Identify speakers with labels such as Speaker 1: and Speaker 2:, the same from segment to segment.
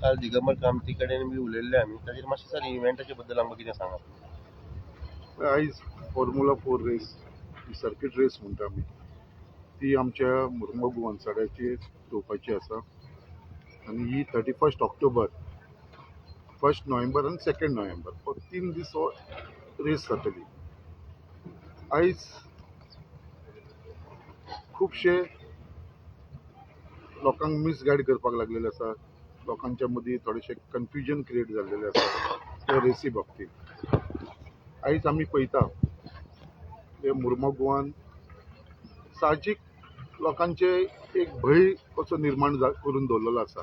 Speaker 1: काल दिगंबर कामती कडेन बी उलयल्ले आमी ताजेर मातशें सर इव्हेंटाचे बद्दल आमकां कितें सांगात.
Speaker 2: आयज फॉर्म्युला 4 रेस सर्कीट रेस म्हणटा आमी ती आमच्या मुर्मगांव गोवंसड्याचेर घेवपाची आसा आनी ही 31 ऑक्टोबर 1 नोव्हेंबर आनी 2 नोव्हेंबर हो 3 दीस हो रेस जातली. आयज खुबशे लोकांक मिसगायड करपाक लागलेले आसा, लोकांच्या मदीं थोडेशें कन्फ्युजन क्रिएट जाल्लेलें आसा त्या रेसी बाबतींत. आयज आमी पळयता हे मुर्मगांव गोवान साहजीक लोकांचे एक भंय कसो निर्माण करून दवरलेलो आसा,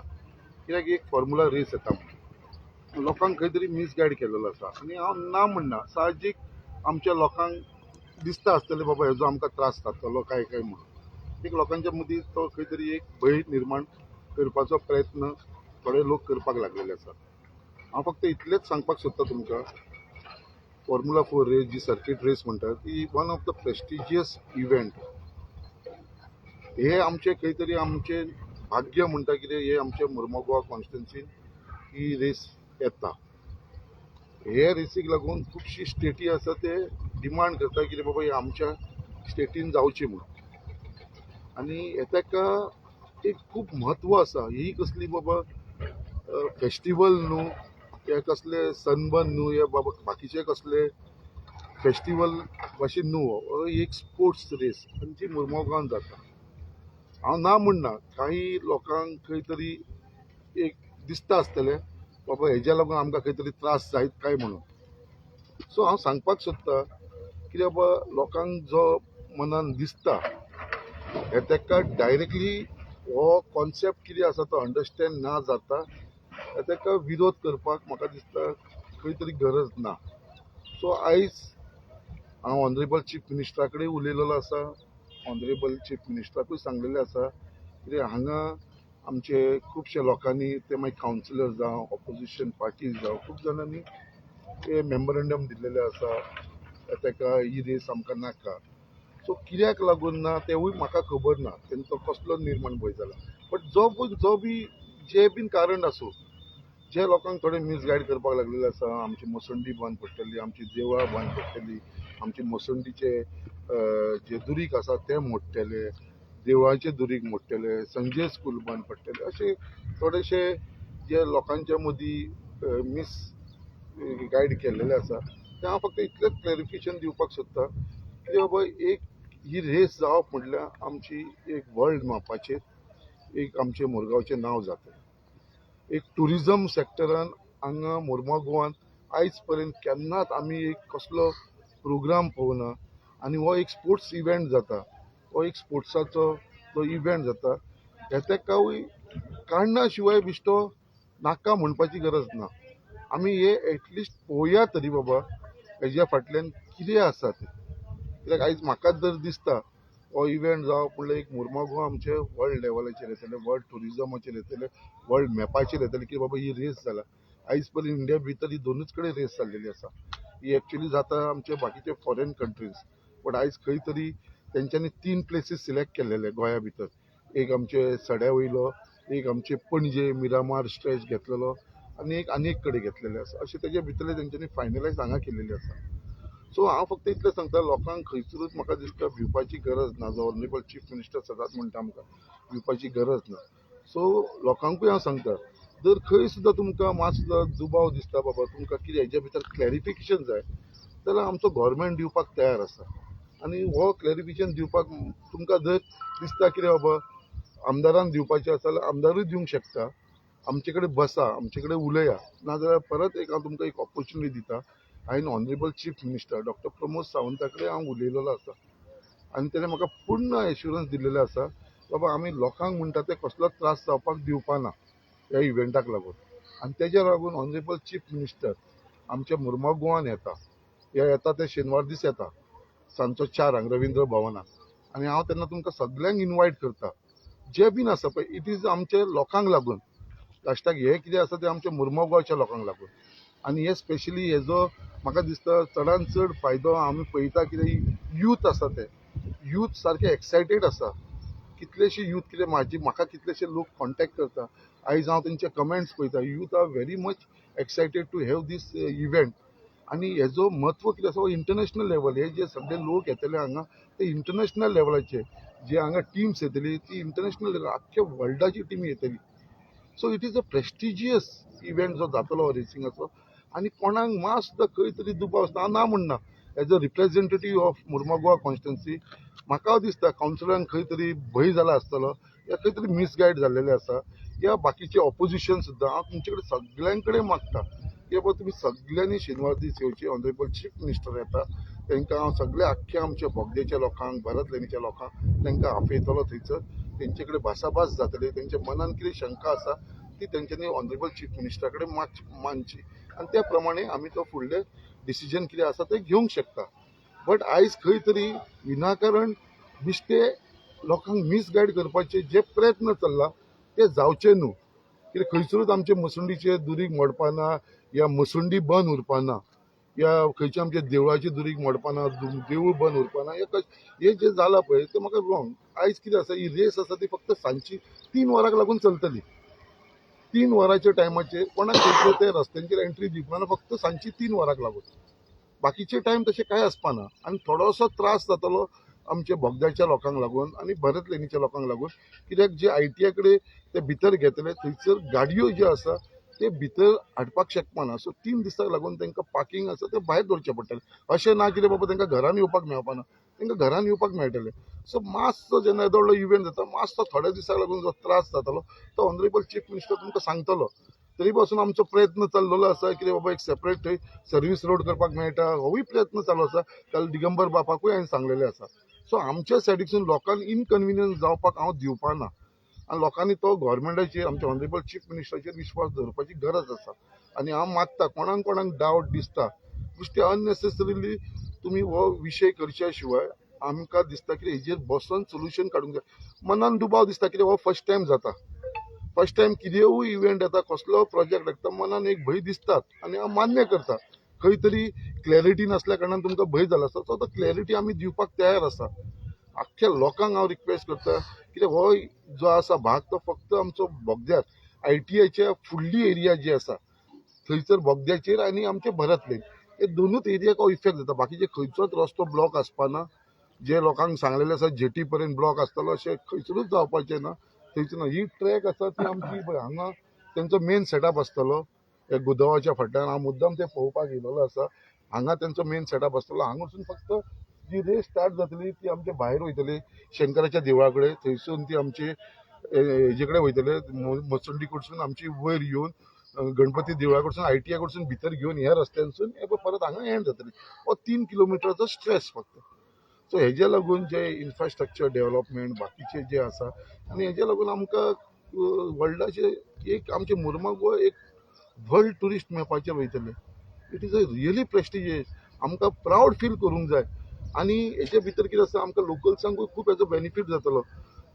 Speaker 2: कित्याक एक फॉर्म्युला रेस येता म्हणून लोकांक खंय तरी मिसगायड केलेलो आसा. आनी हांव ना म्हणना, साहजीक आमच्या लोकांक दिसता आसतलें बाबा हेजो आमकां त्रास जातलो काय म्हणून. एक लोकांच्या मदीं तो खंय तरी एक भंय निर्माण करपाचो प्रयत्न थोडे लोक करपाक लागलेले आसा. हांव फक्त इतलेंच सांगपाक सोदता तुमकां, फॉर्म्युला 4 रेस जी सर्कीट रेस म्हणटा ती one of the prestigious event. हे आमचे खंय तरी आमचे भाग्य म्हणटा, कितें हे आमच्या मुर्मगांव कॉन्स्टिट्युन्सीन ही रेस येता. हे रेसीक लागून खुबशी स्टेटी आसा ते डिमांड करता की बाबा हे आमच्या स्टेटीन जावची म्हणून. आनी ताका एक खूब म्हत्व आसा. ही कसली बाबा फेस्टिवल न्हू, हे कसले सनबर्न न्हू, हे बाबा बाकीचे कसले फेस्टिवल भाशेन न्हू. हो एक स्पोर्ट्स रेस आनी जी मुर्मगांवान जाता. हांव ना म्हणना, काही लोकांक खंय तरी एक दिसता आसतलें बाबा हेज्या लागून आमकां खंय तरी त्रास जायत काय म्हणून. सो हांव सांगपाक सोदतां की बाबा लोकांक जो मनान दिसता हे ताका डायरेक्टली हो कॉन्सेप्ट कितें आसा तो अंडरस्टँड ना जाता ताका विरोध करपाक म्हाका दिसता खंय तरी गरज ना. सो आयज हांव ऑनरेबल चीफ मिनिस्टरा कडेन उलयलेलो आसा, ऑनरेबल चीफ मिनिस्टराकूय सांगलेलें आसा कित्याक हांगा आमचे खुबशे लोकांनी ते मागीर कावन्सिलर जावं ऑपोजिशन पार्टीज जावं खूब जाणांनी ते मेमोरेंडम दिल्लेले आसा ताका ही रेस आमकां नाका. सो कित्याक लागून ना तेवूय म्हाका खबर ना, तेंचो कसलो निर्माण भंय जाला. बट जो बी जे बीन कारण आसूं, जे लोकांक थोडे मिसगायड करपाक लागलेले आसा, आमची मसंडी बंद पडटली, आमची देवळां बंद पडटली, आमची मसंडीचे जे दुरीग आसा ते मोडटले, देवळाचे दुरीग मोडटले, संजय स्कूल बंद पडटले, अशे थोडेशे जे लोकांच्या मदीं मिस गायड केल्लेले आसा ते हांव फक्त इतलेंच क्लॅरिफिकेशन दिवपाक सोदतां की बाबा एक ही रेस जावप म्हटल्यार आमची एक वर्ल्ड मॅपाचेर एक आमचे मुरगांवचें नांव जाता. एक टुरिजम सेक्टरान हांगा मुर्मगांव गोवान आयज पर्यंत केन्नाच आमी एक कसलो प्रोग्राम पळोवना. आनी हो एक स्पोर्ट्स इव्हेंट जाता, हो एक स्पोर्ट्साचो तो इव्हेंट जाता. ताकाय काडना शिवाय बिश्तो नाका म्हणपाची गरज ना. आमी हे एटलिस्ट पळोवया तरी बाबा हेज्या फाटल्यान कितें आसा तें. कित्याक आयज म्हाका जर दिसता हो इव्हेंट जावप म्हणल्यार एक मुर्मगांव आमचे वर्ल्ड लेवलाचेर येतले, वर्ल्ड टुरिजमाचेर येतले, वर्ल्ड मॅपाचेर येतले की बाबा ही रेस जाला. आयज पर्यंत इंडिया भितर ही दोनूच कडेन रेस जाल्लेली आसा. ही एक्चुअली जाता आमचे बाकीचे फॉरेन कंट्रीज, बट आयज खंय तरी तेंच्यांनी 3 प्लेसीस सिलेक्ट केल्लेले गोंया भितर. एक आमचे सड्या वयलो, एक आमचे पणजे मिरामार स्ट्रेच घेतलेलो आनी एक कडेन घेतलेले आसा. अशें तेजे भितरले तेंच्यांनी फायनलायज हांगा केल्लेली आसा. सो हांव फक्त इतलें सांगता, लोकांक खंयसरूच म्हाका दिसता भिवपाची गरज ना. जो ऑनरेबल चीफ मिनिस्टर सदांच म्हणटा आमकां भिवपाची गरज ना. सो लोकांकूय हांव सांगता, जर खंय सुद्दां तुमकां मातसो दुबाव दिसता बाबा तुमकां कितें हेज्या भितर क्लॅरिफिकेशन जाय जाल्यार आमचो गव्हर्मेंट दिवपाक तयार आसा. आनी हो क्लॅरिफिकेशन दिवपाक तुमकां जर दिसता कितें बाबा आमदारान दिवपाचें आसा जाल्यार आमदारूय दिवंक शकता. आमचे कडेन बसा, आमचे कडेन उलया, नाजाल्यार परत एक हांव तुमकां एक ऑपॉर्च्युनिटी दिता. हांवें honourable chief minister doctor Pramod सावंता कडेन हांव उलयलेलो आसा आनी तेणें म्हाका पूर्ण एश्युरन्स दिल्लेलो आसा बाबा आमी लोकांक म्हणटा ते कसलो त्रास जावपाक दिवपाना ह्या इव्हेंटाक लागून. आनी तेज्या लागून ऑनरेबल चीफ मिनिस्टर आमच्या मुर्मगांव गोवान येता ते शेनवार दीस येता सांजचो 4 हांगा रविंद्र भवनात. आनी हांव तेन्ना तुमकां सगल्यांक इन्वायट करता, जे बीन आसा पळय. इट इज आमचे लोकांक लागून, लास्टाक हे कितें आसा ते आमच्या मुर्मगांव गोंयच्या लोकांक लागून. आनी हे स्पेशली हेजो म्हाका दिसता चडांत चड फायदो आमी पळयता कितें यूथ आसा ते यूथ सारके एक्सायटेड आसा कितलेशे यूथ कितें म्हाका कितलेशे लोक कॉन्टॅक्ट करता, आयज हांव तेंचे कमेंट्स पळयता, youth are very much excited to have these event. आनी हेजो म्हत्व कितें आसा इंटरनॅशनल लेवल, हे जे सगळे लोक येतले हांगा ते इंटरनॅशनल लेवलाचे, जे हांगा टिम्स येतली ती इंटरनॅशनल लेवल आख्ख्या वर्ल्डाची टीम येतली. So it is a prestigious event जो जातलो हो रेसिंगाचो. आनी कोणाक मात सुद्दां खंय तरी दुबाव आसता, हांव ना म्हणना, as a representative of Mormugao constituency म्हाका दिसता कावन्सिलरांक खंय तरी भंय जाला आसतलो, या खंय तरी मिसगायड जाल्लेले आसा, या बाकीचे ऑपोजिशन सुद्दां. हांव तुमचे कडेन सगळ्यां कडेन मागता की बाबा तुमी सगळ्यांनी शेनवार दीस येवचे. ऑनरेबल चीफ मिनिस्टर येता, तांकां हांव सगळ्या आख्ख्या आमच्या बोगद्याच्या लोकांक, भरत लेणीच्या लोकांक तांकां आपयतलो थंयसर. तेंचे कडेन भासाभास जातली, तेंच्या मनान कितें शंका आसा ती तेंच्यांनी ऑनरेबल चीफ मिनिस्टरा कडेन मांडची, आनी त्या प्रमाणे आमी तो फुडले डिसिजन कितें आसा तें घेवंक शकता. बट आयज खंय तरी विनाकारण बिश्टे लोकांक मिसगायड करपाचे जे प्रयत्न चल्ला ते जावचे न्हू. कित्याक खंयसरूच आमचे मसुंडीचे दुरीग मोडपाना, या मसुंडी बंद उरपाना, या खंयच्या आमच्या देवळाची दुरीग मोडपाना, देवूळ बंद उरपाना, हे जे जाला पळय ते म्हाका रॉंग. आयज कितें आसा, ही रेस आसा ती फक्त सांजची 3 वरांक लागून चलतली. 3 वरांच्या टायमाचेर कोणाक खंयचे ते रस्त्यांचेर एंट्री दिवपाना, फक्त सांजची 3 वरांक लागून. बाकीचे टायम तशें कांय आसपाना. आनी थोडोसो त्रास जातलो आमच्या बोगद्याच्या लोकांक लागून आनी भरत लेणीच्या लोकांक लागून, कित्याक जे ITI कडेन ते भितर घेतले थंयसर गाडयो ज्यो आसा ते भितर हाडपाक शकपाना. सो 3 दिसांक लागून तांकां पार्किंग आसा ते भायर दवरचें पडटलें. अशें ना कितें बाबा तांकां घरान येवपाक मेळपाना, तांकां घरान येवपाक मेळटलें. सो मातसो जेन्ना येदो व्हडलो इव्हेंट जाता, मातसो थोड्या दिसांक लागून जो त्रास जातालो तो ऑनरेबल चीफ मिनिस्टर तुमकां सांगतलो. तरी पासून आमचो प्रयत्न चाललेलो आसा कितें बाबा एक सेपरेट थंय सर्वीस रोड करपाक मेळटा, होवूय प्रयत्न चालू आसा. काल दिगंबर बापाकूय हांवें सांगलेलें आसा. सो आमच्या सायडीसून लोकांक इनकन्विनियन्स जावपाक हांव दिवपाना, आनी लोकांनी तो गव्हर्मेंटाचेर, आमच्या ऑनरेबल चीफ मिनिस्टराचेर विश्वास दवरपाची गरज आसा. आनी हांव मागता कोणाक डावट दिसता बेश्टे अननेसेसरिली तुमी हो विशय करच्या शिवाय आमकां दिसता की हेजेर बसून सोल्युशन काडूंक जाय. मनान दुबाव दिसता कित्याक हो फर्स्ट टायम जाता. फर्स्ट टायम कितेंय इव्हेंट येता, कसलो प्रोजेक्ट येता, मनान एक भंय दिसतात आनी हांव मान्य करता. खंय तरी क्लॅरिटी नासल्या कारणान तुमकां भंय जाला आसता, तो क्लॅरिटी आमी दिवपाक तयार आसा. आख्ख्या लोकांक हांव रिक्वेस्ट करता कित्याक हो जो आसा भाग तो फक्त आमचो बोगद्यार ITIच्या फुडली एरिया जी आसा थंयसर बोगद्याचेर आनी आमचे भरत लेन, हे दोनूच एरियाक हो इफेक्ट जाता. बाकीचे खंयचोच रस्तो ब्लॉक आसपाना. जे लोकांक सांगलेले आसा जेटी पर्यंत ब्लॉक आसतलो अशें खंयसरूच जावपाचें ना. थंयच ना, ही ट्रॅक आसा ती आमची पळय हांगा तेंचो मेन सेटअप आसतलो हे गुदावाच्या फाटल्यान. हांव मुद्दाम ते पळोवपाक येयलोलो आसा. हांगा तेंचो मेन सेटअप आसतलो. हांगा वचून फक्त जी रेस स्टार्ट जातली ती आमचे भायर वयतली शंकराच्या देवळा कडेन, थंयसून ती आमची हेजे कडेन वयतले मसुंडी कडसून आमची वयर येवन गणपती देवळा कडसून ITI कडसून भितर घेवन ह्या रस्त्यानसून परत हांगा एंड जातली. हो 3 किलोमिटरचो स्ट्रेस फक्त. सो हेजे लागून जे इन्फ्रास्ट्रक्चर डेव्हलपमेंट बाकीचे जे आसा आनी हेजे लागून आमकां वर्ल्डाचे एक आमचे मुर्मुगांव एक वर्ल्ड टुरिस्ट मॅपाचेर वयतले. It is a really prestigious. आमकां प्रावड फील करूंक जाय. आनी हेजे भितर कितें आसा, आमकां लोकल्सांकूय खूब हेजो बेनिफीट जातलो.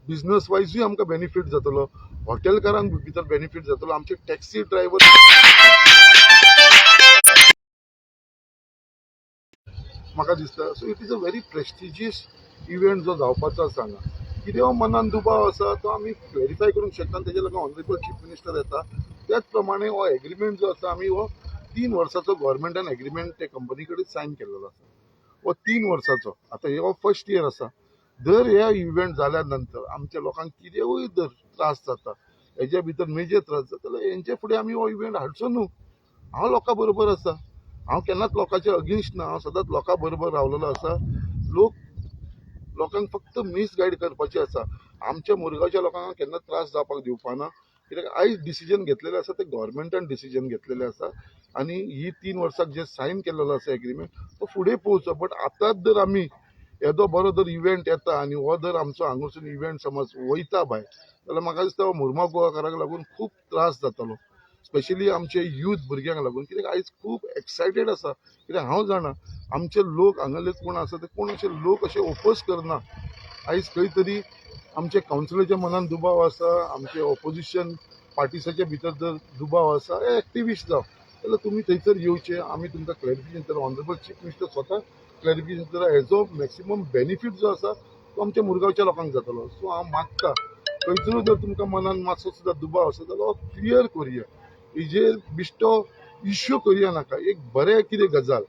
Speaker 2: बिझनस वायजूय आमकां बेनिफीट जातलो, हॉटेलकारांक भितर बेनिफीट जातलो, आमचे टॅक्सी ड्रायव्हर म्हाका दिसता. So it is a very prestigious event जो जावपाचो आसा हांगा. कितें हो मनान दुबाव आसा तो आमी क्लॅरिफाय करूंक शकता. तेजे लागून ऑनरेबल चीफ मिनिस्टर येता. त्याच प्रमाणे हो एग्रीमेंट जो आसा आमी हो 3 वर्साचो गव्हर्मेंटान एग्रीमेंट ते कंपनी कडेन सायन केलेलो आसा. हो 3 वर्साचो. आतां हो फर्स्ट इयर आसा. दर ह्या इव्हेंट जाल्या नंतर आमच्या लोकांक कितेंय जर त्रास जाता, हेजे भितर मेजर त्रास जाता जाल्यार हेंचे फुडें आमी हो इव्हेंट हाडचो न्हू. हांव लोकां बरोबर आसा. हांव केन्नाच लोकांचे अगेन्स्ट ना. हांव सदांच लोकां बरोबर रावलेलो आसा. लोकांक फक्त मिसगायड करपाचें आसा. आमच्या मुरगांवच्या लोकांक हांव केन्ना त्रास जावपाक दिवपाना. कित्याक आयज डिसिजन घेतलेलें आसा ते गव्हर्मेंटान डिसिजन घेतलेलें आसा. आनी ही 3 वर्साक जे सायन केलेलो आसा एग्रीमेंट तो फुडें पोवचो. बट आतांच जर आमी येदो बरो जर इव्हेंट येता आनी हो जर आमचो हांगासून इव्हेंट समज वयता भायर जाल्यार म्हाका दिसता हो मुर्मुगांव गोवाकारांक लागून खूब त्रास जातलो. स्पेशली आमचे यूथ भुरग्यांक लागून. कित्याक आयज खूब एक्सायटेड आसा. कित्याक हांव जाणा आमचे लोक हांगाले कोण आसा ते कोण अशे लोक अशे ओपोज करना. आयज खंय तरी आमचे कावन्सिलरच्या मनान दुबाव आसा, आमचे ऑपोजिशन पार्टिसाच्या भितर जर दुबाव आसा, एक्टिविस्ट जावं जाल्यार तुमी थंयसर येवचे. आमी तुमकां क्लॅरिफिकेशन दितलो. ऑनरेबल चीफ मिनिस्टर स्वता क्लॅरिफिकेशन दितलो. हेजो मॅक्सिमम बेनिफीट जो आसा तो आमच्या मुरगांवच्या लोकांक जातलो. सो हांव मागता खंयचरो जर तुमकां मनान मातसो सुद्दां दुबाव आसा जाल्यार क्लियर करुया, हेजेर बिश्तो इश्यू करुया नाका. एक बरें कितें गजाल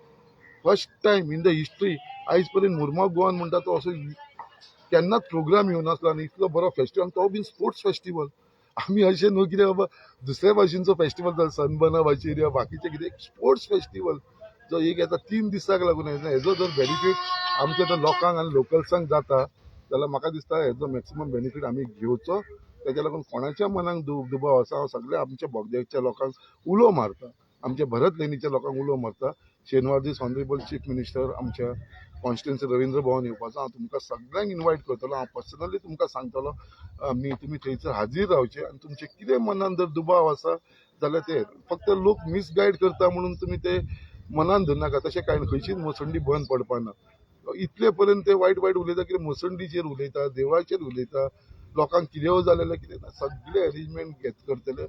Speaker 2: first time in the history आयज पर्यंत मुरमाग गोवान म्हणटा तो असो केन्नाच प्रोग्राम येवन नासलो आनी इतलो बरो फेस्टिवल, तो बीन स्पोर्ट्स फेस्टिवल. आमी अशें न्हू कितें बाबा दुसऱ्या भाशेनचो फेस्टिवल जाता सनबर्ना भाशेन या बाकीचे कितें स्पोर्ट्स फेस्टिवल जो एक येता 3 दिसाक लागून हेजो जर बेनिफीट आमच्या त्या लोकांक आनी लोकल्सांक जाता जाल्यार म्हाका दिसता हेजो मॅक्सिमम बेनिफीट आमी घेवचो. तेच्या लागून कोणाच्या मनाक दुबाव आसा हांव सगळ्या आमच्या बोगद्याच्या लोकांक उलो मारता, आमच्या भरत लेणीच्या लोकांक उलो मारता. शेनवार दीस ऑनरेबल चीफ मिनिस्टर आमच्या कॉन्स्टिट्युन्सी रवींद्र भवन येवपाचो. हांव तुमकां सगळ्यांक इन्वायट करतलो. हांव पर्सनली तुमकां सांगतलो आमी तुमी थंयसर हाजीर रावचे आनी तुमचे कितें मनान जर दुबाव आसा जाल्यार ते फक्त लोक मिसगायड करता म्हणून तुमी ते मनान धरनाका. तशें कांय ना, खंयचीच मोसंडी बंद पडपाना. इतले पर्यंत ते वायट वायट उलयता कितें मोसंडीचेर उलयता, देवळाचेर उलयता, लोकांक कितें जालें कितें ना, सगळे अरेंजमेंट करतले,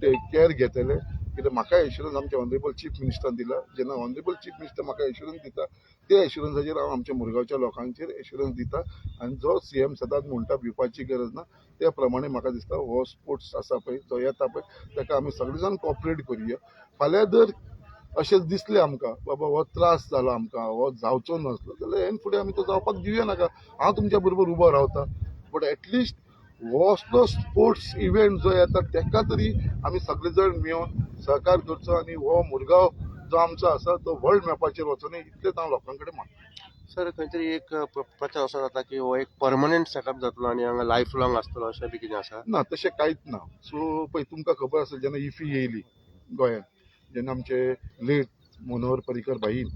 Speaker 2: ते केअर घेतले. कित्याक म्हाका एश्युरन्स आमच्या ऑनरेबल चीफ मिनिस्टरान दिला. जेन्ना ऑनरेबल चीफ मिनिस्टर म्हाका एश्युरन्स दिता त्या एश्युरन्साचेर हांव आमच्या मुरगांवच्या लोकांचेर एश्युरन्स दिता. आनी जो सीएम सदांच म्हणटा भिवपाची गरज ना, त्या प्रमाणे म्हाका दिसता हो स्पोर्ट्स आसा पळय जो येता पळय ताका आमी सगळे जाण कॉपरेट करुया. फाल्यां जर अशें दिसलें आमकां बाबा हो त्रास जालो आमकां, हो जावचो नासलो जाल्यार हेन फुडें आमी तो जावपाक दिवया नाका. हांव तुमच्या बरोबर उबो रावता. बट एटलिस्ट हो असलो स्पोर्ट्स इव्हेंट जो येता तेका तरी आमी सगळे जाण मेळोन सहकार करचो आनी हो मुरगांव जो आमचो आसा तो वर्ल्ड मॅपाचेर वचून इतलेंच हांव लोकां कडेन मागता.
Speaker 1: सर खंय तरी एक प्रचार असो जाता की हो एक परमनंट सेटअप जातलो आनी हांगा लायफ लॉंग आसतलो अशें बी कितें आसा?
Speaker 2: ना, तशें कांयच ना. सो पळय तुमकां खबर आसा जेन्ना इफी येयली गोंयांत, जेन्ना आमचे लेट मनोहर पर्रीकर भाईन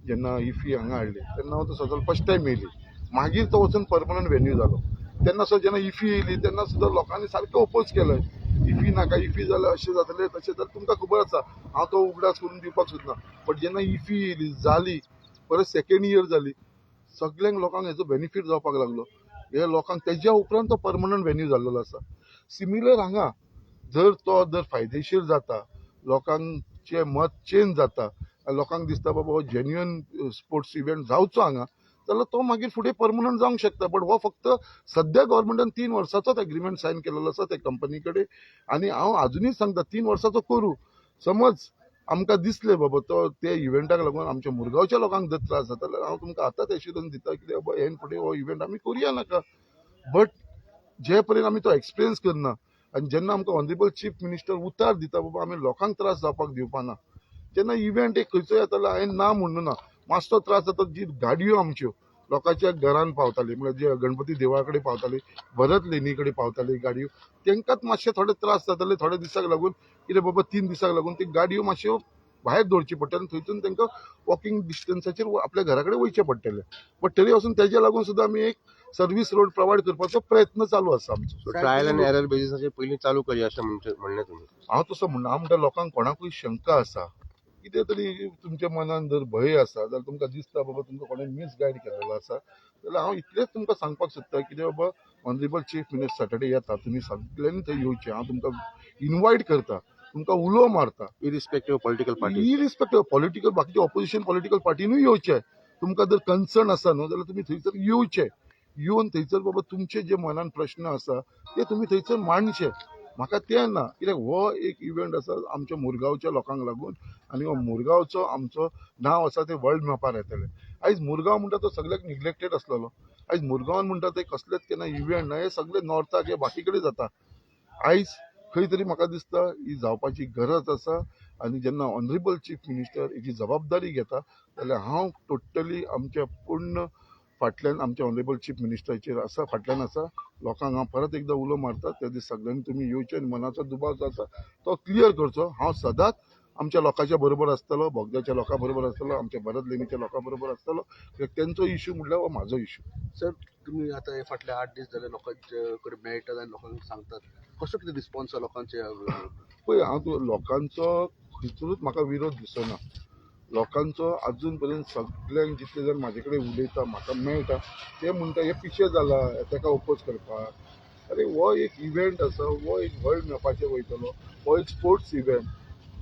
Speaker 2: जेन्ना इफी हांगा हाडली तेन्ना तो सगळो फर्स्ट टायम येयली. मागीर तो वचून परमनंट वेन्यू जालो. तेन्ना सो जेन्ना इफी येयली तेन्ना सुद्दां लोकांनी सारकें ओपोज केलें. इफी नाका, इफी जाल्यार अशें जातलें तशें जाल्यार तुमकां खबर आसा हांव तो उगडास करून दिवपाक सोदना. बट जेन्ना इफी येयली जाली परत सेकंड इयर जाली सगळ्यांक लोकांक हेजो बेनिफीट जावपाक लागलो. हे लोकांक तेज्या उपरांत तो परमनंट वेन्यू जाल्लो आसा. सिमिलर हांगा जर फायदेशीर जाता, लोकांचे मत चेंज जाता, लोकांक दिसता बाबा हो जेन्युअन स्पोर्ट्स इव्हेंट जावचो हांगा जाल्यार तो मागीर फुडें परमनंट जावंक शकता. बट हो फक्त सद्या गव्हर्मेंटान 3 वर्सांचोच एग्रीमेंट सायन केलेलो आसा ते कंपनी कडेन. आनी हांव अजुनूय सांगता 3 वर्साचो करूं. समज आमकां दिसलें बाबा तो ते इव्हेंटाक लागून आमच्या मुरगांवच्या लोकांक जर त्रास जाता जाल्यार हांव तुमकां आतांच एश्युरन्स दिता की बाबा हेन फुडें हो इव्हेंट आमी करुया नाका. बट जे पर्यंत आमी तो एक्सपिरियन्स करना आनी जेन्ना आमकां ऑनरेबल चीफ मिनिस्टर उतार दिता बाबा आमी लोकांक त्रास जावपाक दिवपाना, जेन्ना इव्हेंट एक खंयचो येता जाल्यार हांवें ना म्हणूं ना, मातसो त्रास जाता जी गाडयो आमच्यो लोकांच्या घरान पावताली म्हळ्यार जे गणपती देवळा कडेन पावताली, भरत लेणी कडेन पावताली गाडयो, तेंकांच मातशे थोडे त्रास जाताले थोड्या दिसाक लागून. कितें बाबा 3 दिसाक लागून ती गाडयो मातश्यो भायर दवरची पडटले थंयसून तांकां वॉकिंग डिस्टन्साचेर आपल्या घरा कडेन वयचें पडटलें. बट तरी वचून तेज्या लागून सुद्दां आमी एक सर्व्हिस रोड प्रोवायड करपाचो प्रयत्न चालू आसा आमचो.
Speaker 1: ट्रायल अँड एरर बेसिसाचेर पयलीं चालू करया अशें म्हणलें तुमी.
Speaker 2: हांव तसो म्हणना. हांव म्हणटा लोकांक कोणाकूय शंका आसा, कितें तरी तुमच्या मनान जर भंय आसा जाल्यार तुमकां दिसता बाबा तुमकां कोणें मिसगायड केलेलो आसा जाल्यार हांव इतलेंच तुमकां सांगपाक सोदता कितें बाबा ऑनरेबल चीफ मिनिस्टर सॅटर्डे येता, तुमी सगळ्यांनी थंय येवचें. हांव तुमकां इन्वायट करता, तुमकां उलो मारता.
Speaker 1: Irrespective political party,
Speaker 2: irrespective political बाकीचे ऑपोजिशन पॉलिटिकल पार्टीनूय येवचें. तुमकां जर कन्सर्न आसा न्हू जाल्यार तुमी थंयसर येवचें. येवन थंयसर बाबा तुमचे जे मनान प्रश्न आसा ते तुमी थंयसर मांडचे. म्हाका तें ना, कित्याक हो एक इव्हेंट आसा आमच्या मुरगांवच्या लोकांक लागून आनी हो मुरगांवचो आमचो नांव आसा ते वर्ल्ड मॅपार येतलें. आयज मुरगांव म्हणटा तो सगळ्याक निग्लेक्टेड आसलेलो. आयज मुरगांवान म्हणटा ते कसलेच केन्ना इव्हेंट ना, हे सगळे नॉर्थाक हे बाकी कडेन जाता. आयज खंय तरी म्हाका दिसता ही जावपाची गरज आसा. आनी जेन्ना ऑनरेबल चीफ मिनिस्टर हेची जबाबदारी घेता जाल्यार हांव टोटली आमच्या पूर्ण फाटल्यान आमच्या ऑनरेबल चीफ मिनिस्टराचेर आसा, फाटल्यान आसा. लोकांक हांव परत एकदा उलो मारता त्या दीस सगळ्यांनी तुमी येवचें आनी मनाचो दुबाव जो आसा तो क्लियर करचो. हांव सदांच आमच्या लोकांच्या बरोबर आसतलो, बोगद्याच्या लोकां बरोबर आसतलो, आमच्या भरत लेणीच्या लोकां बरोबर आसतलो. कित्याक तेंचो इश्यू म्हणल्यार हो म्हाजो इश्यू.
Speaker 3: सर तुम्ही आता हे फाटले 8 दीस जाले लोकांचे कडेन मेळटात आनी लोकांक सांगतात, कसो कितें रिस्पॉन्स आसा लोकांचे?
Speaker 2: पळय हांव लोकांचो खंयसरूच म्हाका विरोध दिसना. लोकांचो अजून पर्यंत सगळ्यांक जितले जण म्हाजे कडेन उलयता म्हाका मेळटा ते म्हणटा हे पिशे जाला ताका ओपोज करपाक. अरे हो एक इव्हेंट आसा, हो एक वर्ल्ड मॅपाचेर वयतलो, हो एक स्पोर्ट्स इव्हेंट,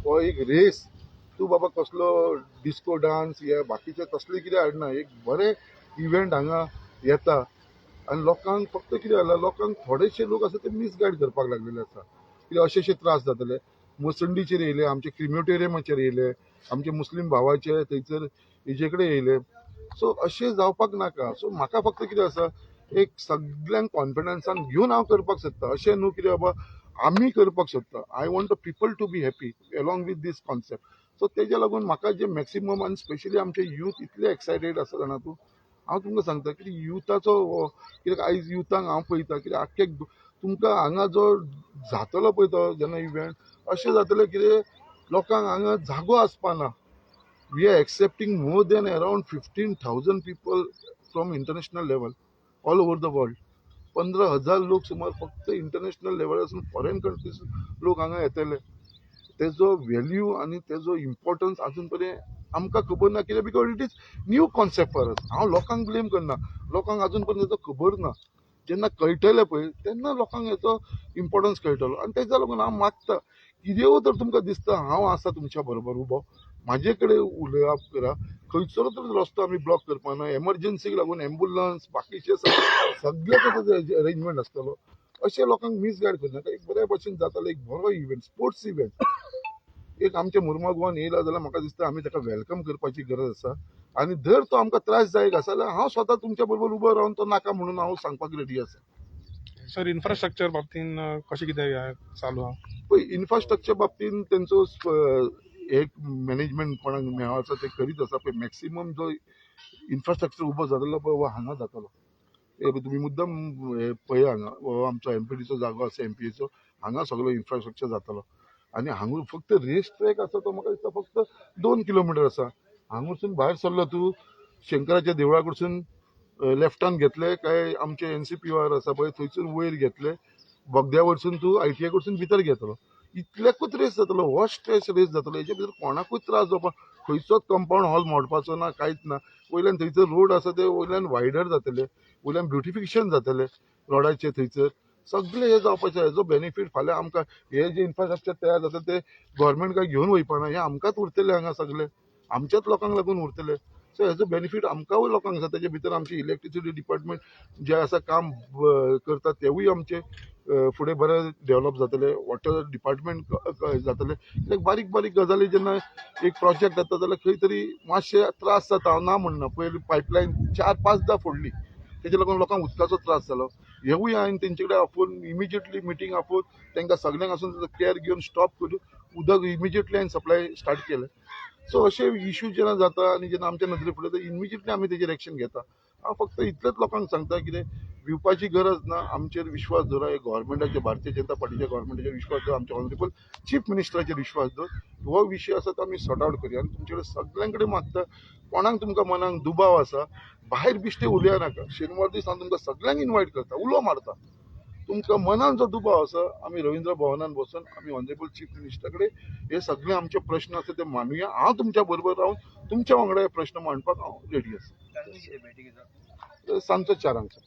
Speaker 2: हो एक रेस. तूं बाबा कसलो डिस्को डान्स हे बाकीचे तसले कितें हाडना. एक बरें इव्हेंट हांगा येता आनी लोकांक फक्त कितें जाला, लोकांक थोडेशे लोक आसा ते मिसगायड करपाक लागलेले आसा. कितें अशेशे त्रास जातले, मुसंडीचेर येयले, आमचे क्रिमिटोरियमाचेर येयले, आमचे मुस्लीम भावाचे थंयसर हेजे कडेन येयले. सो अशें जावपाक नाका. सो म्हाका फक्त कितें आसा, एक सगळ्यांक कॉन्फिडन्सान घेवन हांव करपाक सोदता. अशें न्हू कितें बाबा आमी करपाक सोदता. I want the people to be happy along with these concept. So तेज्या लागून म्हाका जे मॅक्सिमम आनी स्पेशली आमचे यूथ इतले एक्सायटेड आसा जाणा तूं. हांव तुमकां सांगता की युथाचो कित्याक आयज युथांक हांव पळयता कित्याक आख्खे तुमकां हांगा जो जातलो पळय तो जेन्ना इव्हेंट, अशें जातलें कितें लोकांक हांगा जागो आसपाना. We are expecting more than around 15,000 people from international level all over the world. 15,000 लोक सुमार फक्त इंटरनॅशनल लेवलासून फॉरेन कंट्रीज लोक हांगा येतले. तेजो व्हॅल्यू आनी तेजो इम्पॉर्टन्स अजून पर्यंत आमकां खबर ना. कित्याक because it is new concept for us. हांव लोकांक ब्लेम करना, लोकांक अजून पर्यंत तेजो खबर ना. जेन्ना कळटलें पळय तेन्ना लोकांक हेचो इम्पॉर्टन्स कळटलो. आनी तेज्या लागून हांव मागता कितेंय जर तुमकां दिसता हांव आसा तुमच्या बरोबर उबो, म्हाजे कडेन उलोवप करा. खंयचो तर रस्तो आमी ब्लॉक करपाना. एमर्जन्सीक लागून एम्बुलन्स बाकीचे सगळे तेजो अरेंजमेंट आसतलो. अशें लोकांक मिसगायड करनाका. एक बऱ्या भशेन जातालो एक बरो इव्हेंट, स्पोर्ट्स इव्हेंट एक आमच्या मुर्मा गोवान येयला जाल्यार म्हाका दिसता आमी ताका वेलकम करपाची गरज आसा. आनी जर तो आमकां त्रास जायत आसा जाल्यार हांव स्वता तुमच्या बरोबर उबो रावन तो नाका म्हणून हांव सांगपाक रेडी आसा.
Speaker 4: सर इन्फ्रास्ट्रक्चर बाबतीन कशें कितें चालू आहा?
Speaker 2: पळय इन्फ्रास्ट्रक्चर बाबतीन तेंचो एक मॅनेजमेंट कोणाक मेळ्ळो आसा ते करीत आसा. पळय मॅक्सिमम जो इन्फ्रास्ट्रक्चर उबो जातलो पळय हो हांगा जातलो. तुमी मुद्दम पळया हांगा हो आमचो एमपीडीचो जागो आसा एमपीएचो, हांगा सगळो इन्फ्रास्ट्रक्चर जातलो. आनी हांगा फक्त रेस ट्रॅक आसा तो म्हाका दिसता फक्त 2 किलोमिटर आसा. हांगासून भायर सरलो तूं शंकराच्या देवळा कडसून लेफ्टान घेतले काय आमचे एनसीपीआर आसा पळय थंयसून वयर घेतले, बोगद्या वरसून तूं आयटीआय कडसून भितर घेतलो. इतलेकूच रेस जातलो, हो स्ट्रेस रेस जातलो. हेजे भितर कोणाकूच त्रास जावपाक, खंयचोच कंपाऊंड हॉल मोडपाचो ना, कांयच ना. वयल्यान थंयसर रोड आसा ते वयल्यान वायडर जातले, वयल्यान ब्युटिफिकेशन जातले रोडाचे थंयसर. सगळे हे जावपाचें. हेजो बेनिफीट फाल्यां आमकां हे जे इन्फ्रास्ट्रक्चर तयार जाता ते गव्हर्मेंट काय घेवन वयपाना, हे आमकांच उरतले हांगा सगळे, आमच्याच लोकांक लागून उरतले. सो हेजो बेनिफीट आमकांय लोकांक आसा. तेजे भितर आमचे इलेक्ट्रिसिटी डिपार्टमेंट जे आसा काम करता तेवूय आमचे फुडें बरें डेव्हलप जातले. वॉटर डिपार्टमेंट जातले. कित्याक बारीक बारीक गजाली जेन्ना एक प्रोजेक्ट जाता जाल्यार खंय तरी मातशे त्रास जाता. हांव ना म्हणना, पयलीं पायपलायन 4-5दां फोडली, तेजे लागून लोकांक उदकाचो त्रास जालो. हेवूय हांवें तेंचे कडेन आपोवन इमिजिएटली मिटींग आपोवन तांकां सगळ्यांक आसून केअर घेवन स्टॉप करून उदक इमिजिएटली हांवें सप्लाय स्टार्ट केलें. सो अशे इश्यू जेन्ना जाता आनी जेन्ना आमच्या नदरे फुडें तर इमिजिएटली आमी तेजेर एक्शन घेता. हांव फक्त इतलेंच लोकांक सांगता कितें भिवपाची गरज ना. आमचेर विश्वास दवरा. हे गोव्हर्मेंटाचेर, भारतीय जनता पार्टीच्या गोव्हर्मेंटाचेर विश्वास दवर. आमच्या ऑनरेबल चीफ मिनिस्टराचेर विश्वास दवर. हो विशय आसा तो आमी सॉर्ट आवट करया. आनी तुमचे कडेन सगळ्यां कडेन मागता, कोणाक तुमकां मनाक दुबाव आसा भायर बिश्टे उलया नाका. शेनवार दीस हांव तुमकां सगळ्यांक इन्वायट करता, उलो मारता. तुमकां मनान जो दुबाव आसा आमी रवींद्र भवनान बसून आमी ऑनरेबल चीफ मिनिस्टरा कडेन हे सगळे आमचे प्रश्न आसा ते मांडुया. हांव तुमच्या बरोबर रावन तुमच्या वांगडा हे प्रश्न मांडपाक हांव रेडी आसा. सांजचो 4
Speaker 3: थँक्यू.